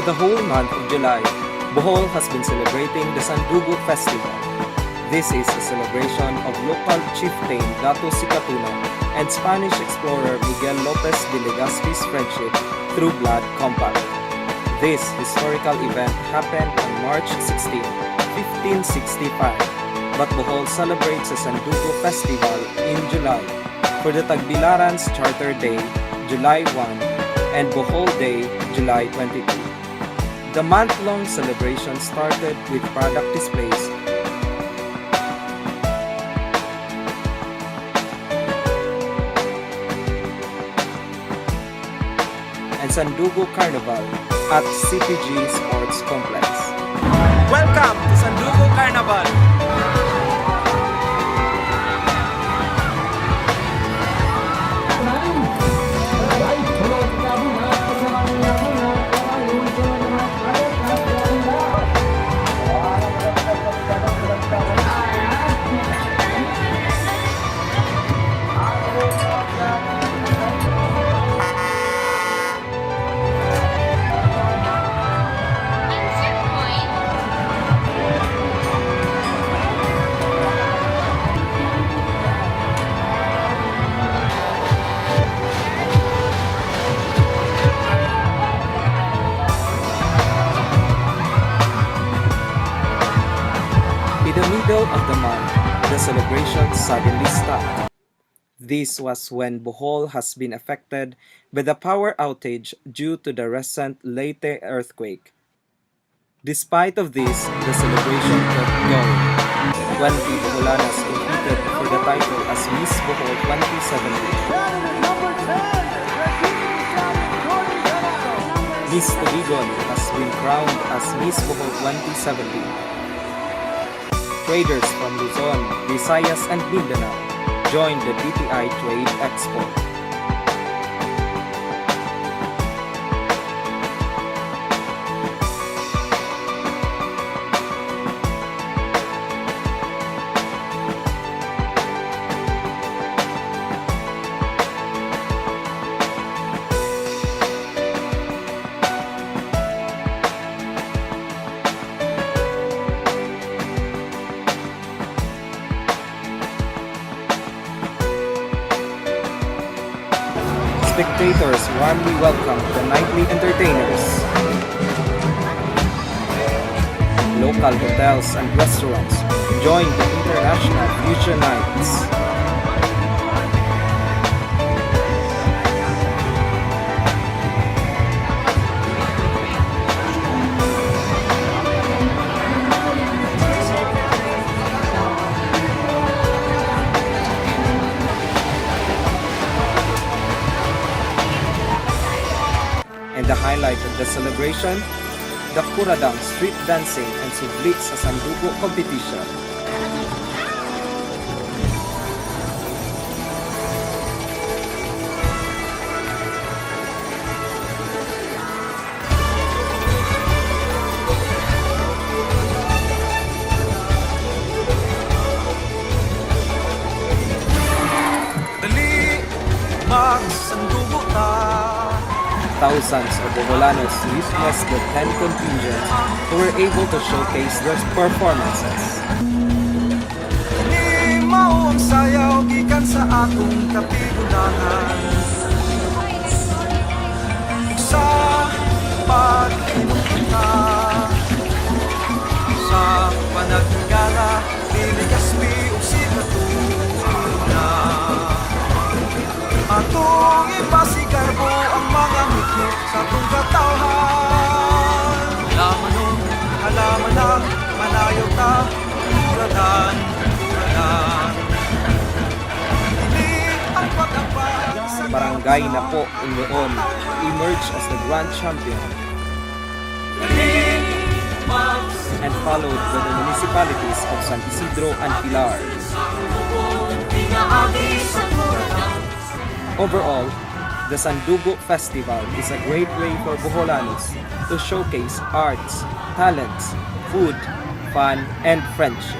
the whole month of July, Bohol has been celebrating the Sandugo Festival. This is a celebration of local chieftain Dato Sikatuna and Spanish explorer Miguel Lopez de Legazpi's friendship through blood compact. This historical event happened on March 16, 1565, but Bohol celebrates the Sandugo Festival in July for the Tagbilaran's Charter Day, July 1, and Bohol Day, July 22. The month-long celebration started with product displays and Sandugo Carnival at CPG Sports Complex. Welcome to Sandugo Carnival! In the middle of the month, the celebration suddenly stopped. This was when Bohol has been affected by the power outage due to the recent Leyte earthquake. Despite of this, the celebration kept going. 20 Boholanas competed for the title as Miss Bohol 2017. Miss Tubigon has been crowned as Miss Bohol 2017. Traders from Luzon, Visayas, and Mindanao joined the BPI Trade Expo. Spectators warmly welcomed the nightly entertainers. Local hotels and restaurants joined the International Fusion Nights. And the highlight of the celebration, the Kuradang street dancing and Sublit sa Sandugo competition. Dali, magsandugo ta. Thousands of Boholanos witnessed the 10 contingents who were able to showcase their performances. Limaw ang sayaw gikan sa akong kapigulangan. Sa pag-inukita sa panagkala ni Legazpi o Sikatuna. Atong ipasigarbo ang mga mikro sa atong katawhan. Halaman na, manayaw ta, turadan. Hindi ang pag-abag sa Barangay na po Inyoon emerged as the grand champion and followed by the municipalities of San Isidro and Pilar. Overall, the Sandugo Festival is a great way for Boholanos to showcase arts, talents, food, fun, and friendship.